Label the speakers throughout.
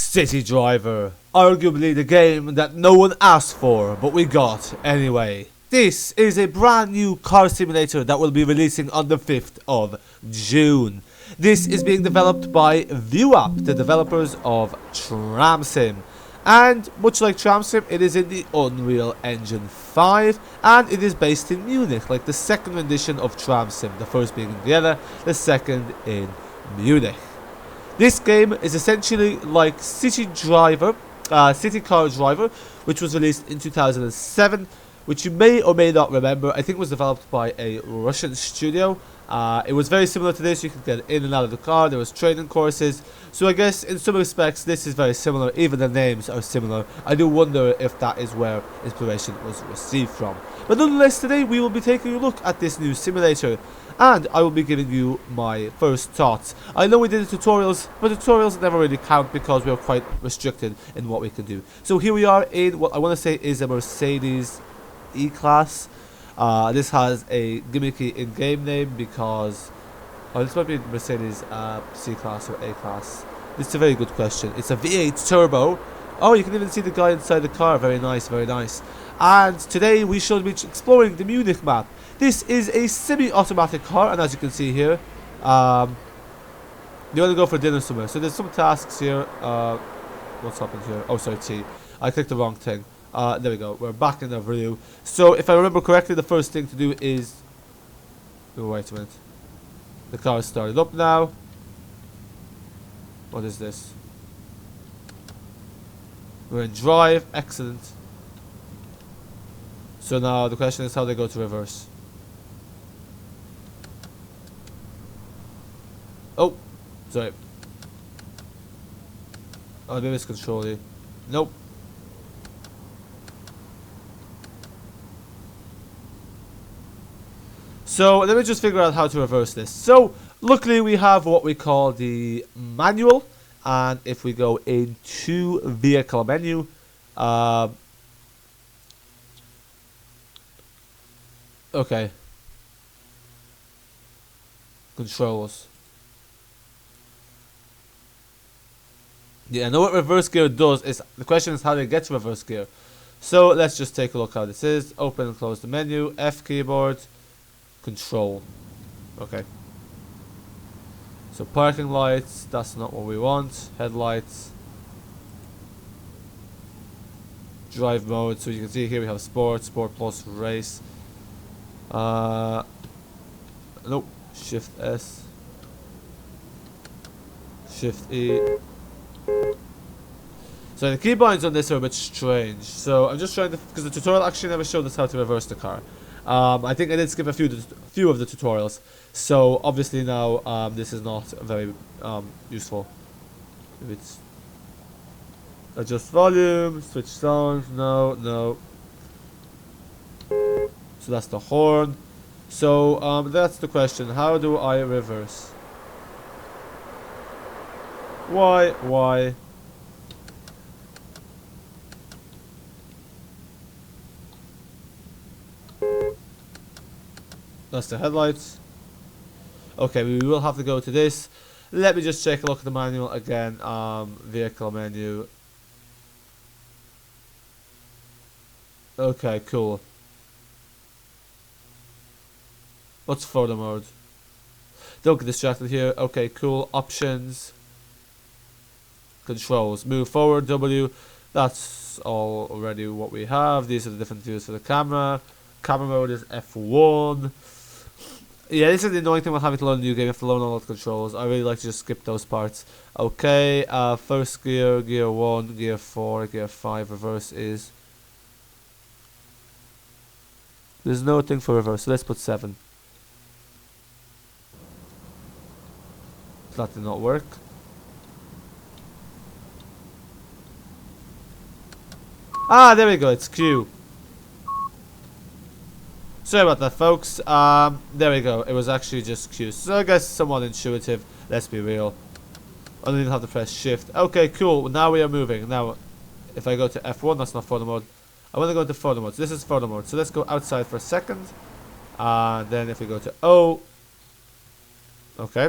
Speaker 1: City Driver, arguably the game that no one asked for, but we got anyway. This is a brand new car simulator that will be releasing on the 5th of June. This is being developed by ViewApp, the developers of TramSim. And much like TramSim, it is in the Unreal Engine 5, and it is based in Munich, like the second rendition of TramSim, the first being in Vienna, the second in Munich. This game is essentially like City Car Driver, which was released in 2007, which you may or may not remember. I think it was developed by a Russian studio. It was very similar to this. You could get in and out of the car. There was training courses. So I guess in some respects this is very similar. Even the names are similar. I do wonder if that is where inspiration was received from. But nonetheless, today we will be taking a look at this new simulator, and I will be giving you my first thoughts. I know we did the tutorials, but tutorials never really count because we are quite restricted in what we can do. So here we are in what I want to say is a Mercedes E-Class. This has a gimmicky in-game name because... oh, this might be Mercedes C-Class or A-Class. It's a very good question. It's a V8 turbo. Oh, you can even see the guy inside the car. Very nice, very nice. And today we shall be exploring the Munich map. This is a semi-automatic car, and as you can see here, you want to go for dinner somewhere. So there's some tasks here. What's happened here? Oh, sorry, T. I clicked the wrong thing. There we go. We're back in the view. So if I remember correctly, the first thing to do is... oh, wait a minute. The car is started up now. What is this? We're in drive. Excellent. So now the question is how they go to reverse. Oh, sorry. Oh, maybe it's controlling. Nope. So let me just figure out how to reverse this. So luckily we have what we call the manual, and if we go into vehicle menu, okay, controls. Yeah, I know what reverse gear does. Is the question is how they get to reverse gear. So let's just take a look how this is. Open and close the menu. F keyboard. Control. Okay. So parking lights. That's not what we want. Headlights. Drive mode. So you can see here we have Sport, Sport Plus, Race. Nope. Shift S. Shift E. So the keybinds on this are a bit strange. So I'm just trying to, because the tutorial actually never showed us how to reverse the car. I think I did skip a few of the tutorials. So obviously now this is not very useful. If it's adjust volume, switch sound, no. So that's the horn. So that's the question. How do I reverse? Why? That's the headlights. Okay, we will have to go to this. Let me just take a look at the manual again. Vehicle menu. Okay, cool. What's photo mode? Don't get distracted here. Okay, cool. Options. Controls. Move forward, W. That's already what we have. These are the different views for the camera. Camera mode is F1. Yeah, this is the annoying thing about having to learn a new game. You have to learn all the controls. I really like to just skip those parts. Okay, first gear, gear 1, gear 4, gear 5. Reverse is... there's no thing for reverse, so let's put 7. That did not work. Ah, there we go, it's Q. Sorry about that, folks. There we go. It was actually just Q. So I guess somewhat intuitive. Let's be real. I don't even have to press shift. Okay, cool. Now we are moving. Now, if I go to F1, that's not photo mode. I want to go to photo mode. So this is photo mode. So let's go outside for a second. Then if we go to O. Okay.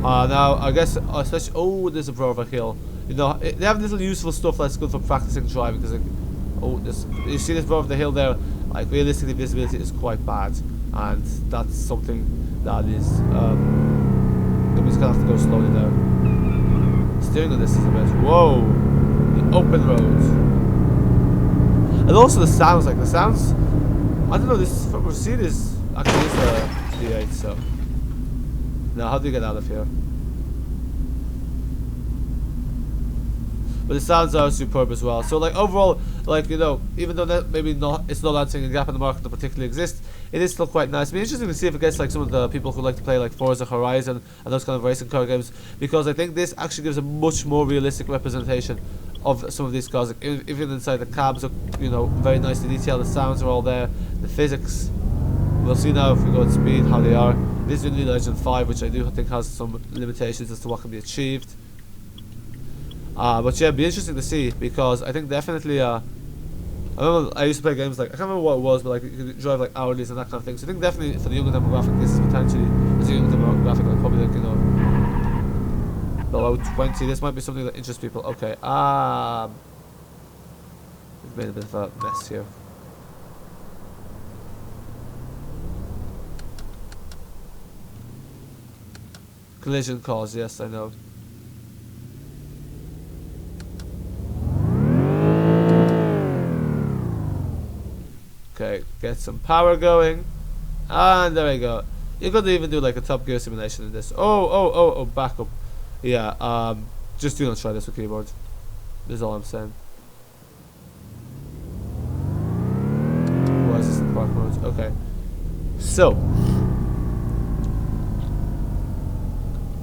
Speaker 1: Now I guess especially there's a bit of a hill. You know, they have little useful stuff that's good for practicing driving. Because you see this bit of the hill there. Like realistically, visibility is quite bad, and that's something that is. We just gonna have to go slowly there. Steering on this is a bit. Whoa, the open road, and also the sounds. Like the sounds. I don't know. This from Mercedes actually is a V8. So now, how do you get out of here? But the sounds are superb as well. So like overall, like you know, even though that maybe not, it's not answering a gap in the market that particularly exists, it is still quite nice. It'd be interesting to see if it gets like some of the people who like to play like Forza Horizon and those kind of racing car games, because I think this actually gives a much more realistic representation of some of these cars. Like, even inside the cabs are, you know, very nicely detailed. The sounds are all there. The physics. We'll see now if we go at speed how they are. This is Unreal Engine 5, which I do think has some limitations as to what can be achieved. But yeah, it'd be interesting to see, because I think definitely, I remember I used to play games like, I can't remember what it was, but like you could drive like hourlies and that kind of thing. So I think definitely for the younger demographic, this is potentially, as a younger demographic, like probably like, you know, below 20, this might be something that interests people. Okay, we've made a bit of a mess here. Collision cause, yes, I know. Okay, get some power going. And there we go. You could even do like a Top Gear simulation in this. Oh, back up. Yeah, just do not try this with keyboard. This is all I'm saying. Why is this in park mode? Okay. So.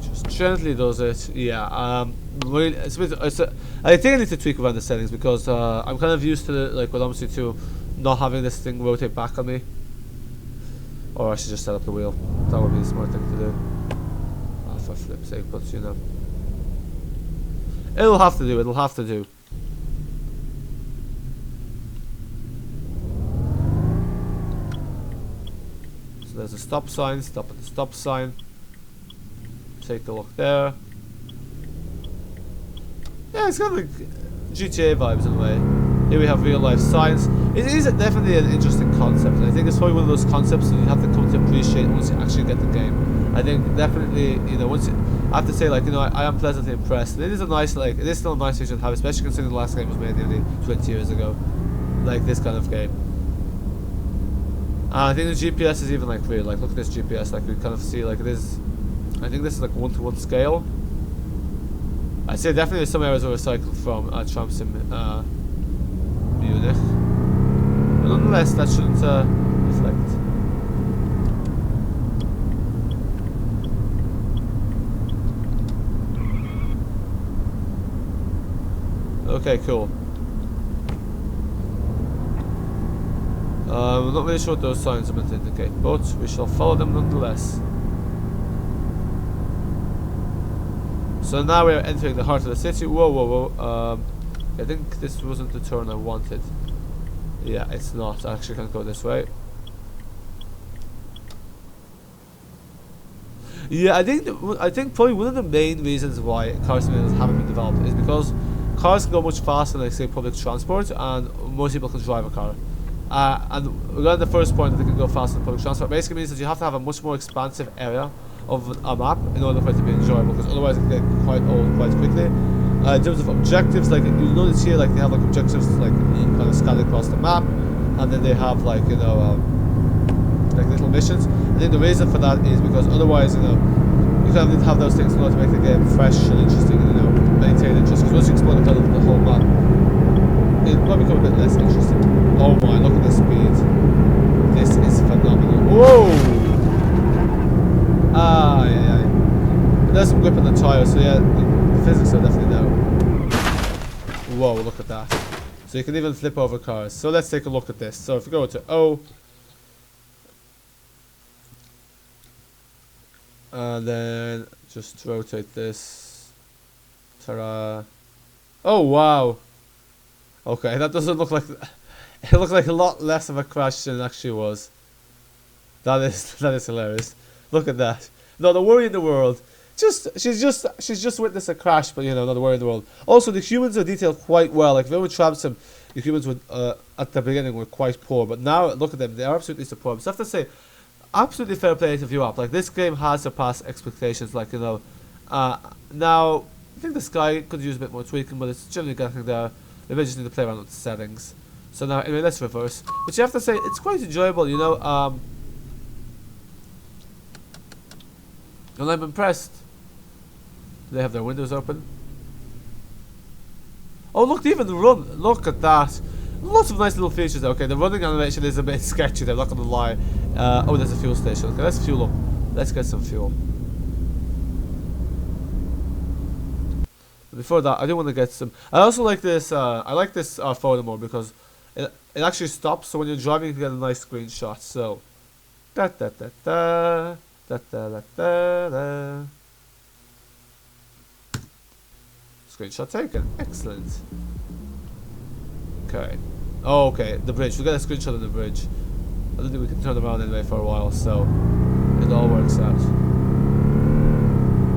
Speaker 1: Just gently does it. Yeah, really, I think I need to tweak around the settings, because I'm kind of used to like what I'm used to not having this thing rotate back on me. Or I should just set up the wheel. That would be a smart thing to do. For flip's sake, but you know. It'll have to do, it'll have to do. So there's a stop sign, stop at the stop sign. Take a look there. Yeah, it's kind of like GTA vibes in a way. Here we have real life signs. It is definitely an interesting concept, and I think it's probably one of those concepts that you have to come to appreciate once you actually get the game. I think definitely, you know, once you, I have to say, like, you know, I am pleasantly impressed. And it is a nice, like, it is still a nice feature to have, especially considering the last game was made nearly 20 years ago. Like this kind of game. And I think the GPS is even like real. Like, look at this GPS. Like, we kind of see, like, it is. I think this is like 1-to-1 scale. I'd say definitely some areas are recycled from Tram Sim Munich. But nonetheless, that shouldn't reflect. Okay, cool. I'm not really sure what those signs are meant to indicate, but we shall follow them nonetheless. So now we're entering the heart of the city. Whoa. I think this wasn't the turn I wanted. Yeah, it's not. I actually can't go this way. Yeah, I think probably one of the main reasons why car simulators haven't been developed is because cars can go much faster than, like, say, public transport, and most people can drive a car. And regarding the first point that they can go faster than public transport, basically means that you have to have a much more expansive area of a map in order for it to be enjoyable, because otherwise it can get quite old quite quickly. In terms of objectives, like, you notice here, like, they have like objectives like kind of scattered across the map, and then they have, like, you know, like little missions. I think the reason for that is because otherwise, you know, you kind of need to have those things in order to make the game fresh and interesting, and, you know, maintain interest. Because once you explore the whole map, it might become a bit less interesting. Oh my, look at the speed. This is phenomenal. Whoa! Yeah. There's some grip on the tyre, so yeah, the physics are definitely there. Whoa, look at that. So you can even flip over cars. So let's take a look at this. So if we go to O, and then just rotate this. Ta-da. Oh wow. Okay, that doesn't look like. It looks like a lot less of a crash than it actually was. That is hilarious. Look at that. No, the worry in the world she's just witnessed a crash, but you know, not a worry in the world. Also, the humans are detailed quite well. Like if anyone traps him, the humans would at the beginning were quite poor, but now look at them, they are absolutely superb. So I have to say, absolutely fair play to ViewApp. Like this game has surpassed expectations. Like you know, now I think the sky could use a bit more tweaking, but it's generally getting there. Maybe I just need to play around with the settings. So now, anyway, let's reverse. But you have to say, it's quite enjoyable, you know. And I'm impressed. They have their windows open. Oh, look, they even run. Look at that. Lots of nice little features there. Okay, the running animation is a bit sketchy there, not gonna lie. Oh, there's a fuel station. Okay, let's fuel up. Let's get some fuel. Before that, I do want to get some. I also like this. I like this photo mode because it actually stops. So when you're driving, you can get a nice screenshot. So, da da da da da da da da da. Screenshot taken. Excellent. Okay. Oh, okay. The bridge. We got a screenshot of the bridge. I don't think we can turn around anyway for a while, so it all works out.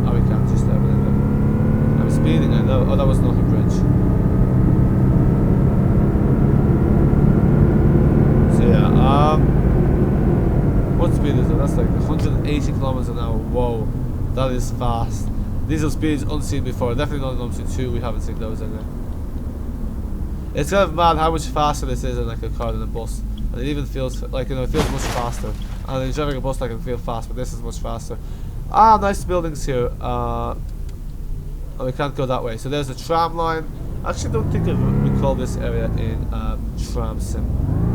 Speaker 1: Oh, we can't just have it. I'm speeding. I know. Oh, that was not a bridge. So yeah. What speed is it? That's like 180 kilometers an hour. Whoa, that is fast. These are speeds unseen before. Definitely not an Option 2. We haven't seen those anyway. It's kind of mad how much faster this is in like a car than a bus. And it even feels like, you know, it feels much faster. And in driving a bus I can feel fast, but this is much faster. Ah, nice buildings here. Oh, we can't go that way. So there's a tram line. I actually don't think I recall this area in Tram Sim.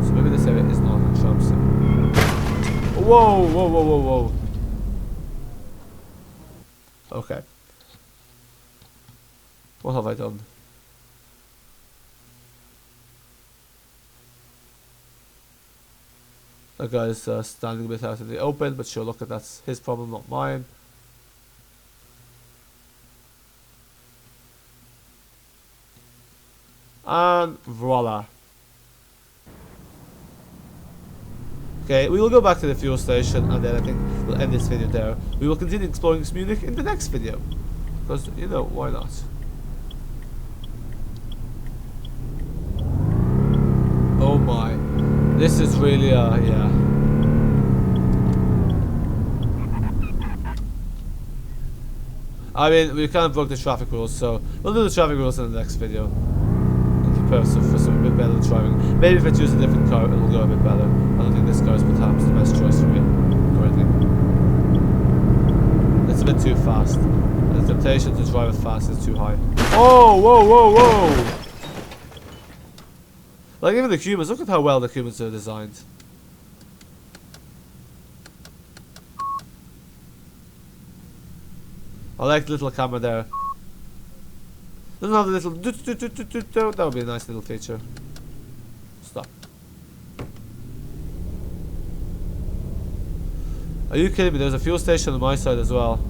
Speaker 1: So maybe this area is not in Tram Sim. Whoa, whoa, whoa, whoa, whoa. Okay. What have I done? That guy's standing a bit out in the open, but sure, look at that's his problem, not mine. And voila. Okay, we will go back to the fuel station and then I think we'll end this video there. We will continue exploring Munich in the next video. Because, you know, why not? Oh my. This is really, yeah. I mean, we kind of broke the traffic rules, so we'll do the traffic rules in the next video. For some bit better driving. Maybe if I choose a different car, it'll go a bit better. I don't think this car is perhaps the best choice for me. Or anything. It's a bit too fast. And the temptation to drive it fast is too high. Oh, whoa, whoa, whoa! Like even the humans, look at how well the humans are designed. I like the little camera there. Doesn't have a little that would be a nice little feature. Stop. Are you kidding me? There's a fuel station on my side as well.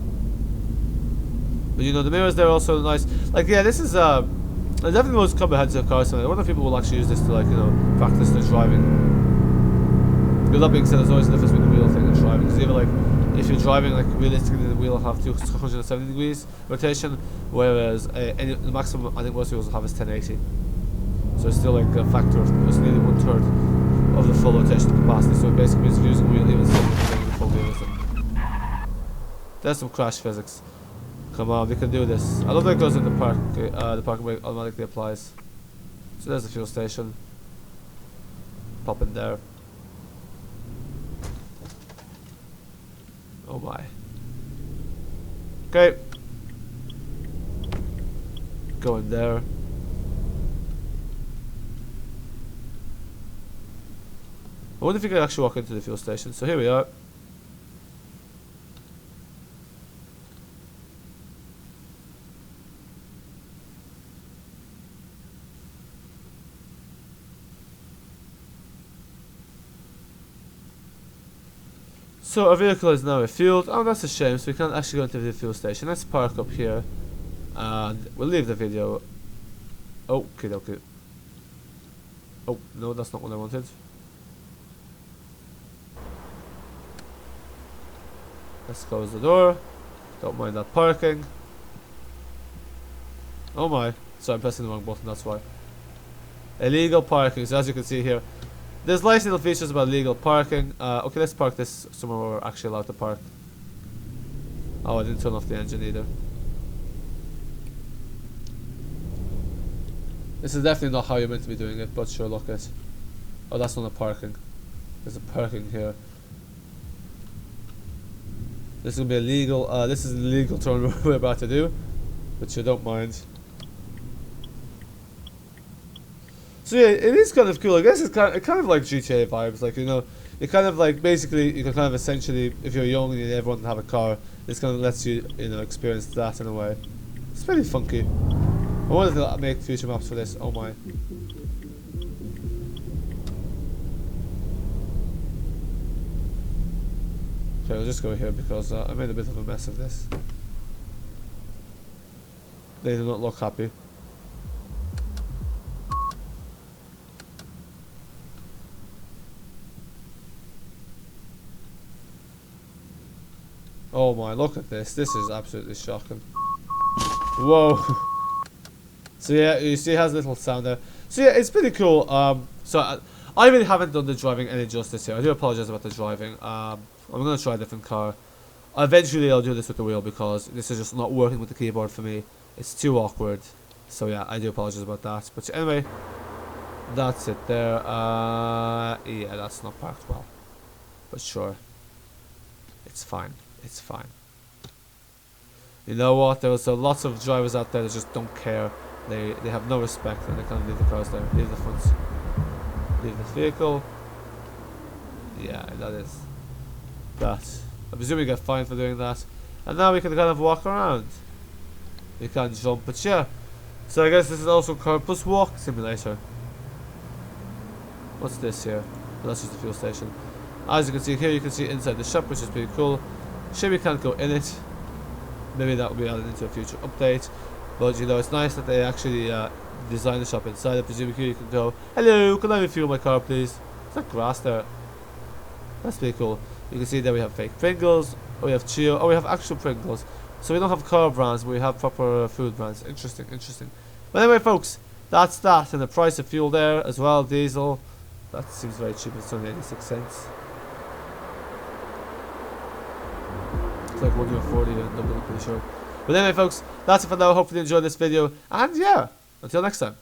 Speaker 1: But you know the mirrors there are also nice. Like yeah, this is definitely the most comprehensive car simulator. I wonder if people will actually use this to like, you know, practice their driving. With that being said, there's always a difference between the wheel thing and driving. Because even like if you're driving, like realistically the wheel will have 270 degrees rotation, whereas the maximum I think most wheels will have is 1080. So it's still like a factor of, it's nearly 1/3 of the full rotation capacity. So it basically means if you're using the wheel even still the full realism. There's some crash physics. Come on, we can do this. I love that it goes in the park. The parking brake automatically applies. So there's the fuel station. Pop in there. Oh my. Okay. Go in there. I wonder if you can actually walk into the fuel station. So here we are. So our vehicle is now refueled. Oh, that's a shame. So we can't actually go into the fuel station. Let's park up here, and we'll leave the video. Okay, okay. Oh no, that's not what I wanted. Let's close the door. Don't mind that parking. Oh my. Sorry, I'm pressing the wrong button, that's why. Illegal parking. So as you can see here, there's nice little features about illegal parking. Okay, let's park this somewhere where we're actually allowed to park. Oh, I didn't turn off the engine either. This is definitely not how you're meant to be doing it, but sure, look at. Oh, that's not a parking. There's a parking here. This will be illegal. This is an illegal turn we're about to do, but you don't mind. So yeah, it is kind of cool. I guess it's kind of like GTA vibes. Like, you know, you kind of like basically you can kind of essentially, if you're young and you never want to have a car, this kind of lets you, you know, experience that in a way. It's pretty funky. I wanted to make future maps for this. Oh my. Okay, we'll just go here because I made a bit of a mess of this. They do not look happy. Oh my, look at this. This is absolutely shocking. Whoa. So yeah, you see it has a little sound there. So yeah, it's pretty cool. So I really haven't done the driving any justice here. I do apologize about the driving. I'm going to try a different car. Eventually I'll do this with the wheel because this is just not working with the keyboard for me. It's too awkward. So yeah, I do apologize about that. But anyway, that's it there. Yeah, that's not parked well. But sure. It's fine. It's fine. You know what? There's lots of drivers out there that just don't care. They have no respect and they kind of leave the cars there. Leave the front. Leave this vehicle. Yeah, that is that. I presume we get fined for doing that. And now we can kind of walk around. We can't jump, but yeah. So I guess this is also Car Plus Walk Simulator. What's this here? Oh, that's just the fuel station. As you can see here, you can see inside the shop, which is pretty cool. Shame we can't go in it. Maybe that will be added into a future update. But you know, it's nice that they actually design the shop inside. I presume here you can go, hello, can I refuel my car please? It's like grass there. That's pretty cool. You can see that we have fake Pringles, we have Cheeto, oh we have actual Pringles. So we don't have car brands, but we have proper food brands. Interesting, interesting. But anyway folks, that's that. And the price of fuel there as well, diesel. That seems very cheap, it's only 86 cents. It's like €1.40 and I'm not pretty sure. But anyway folks, that's it for now. Hopefully you enjoyed this video. And yeah, until next time.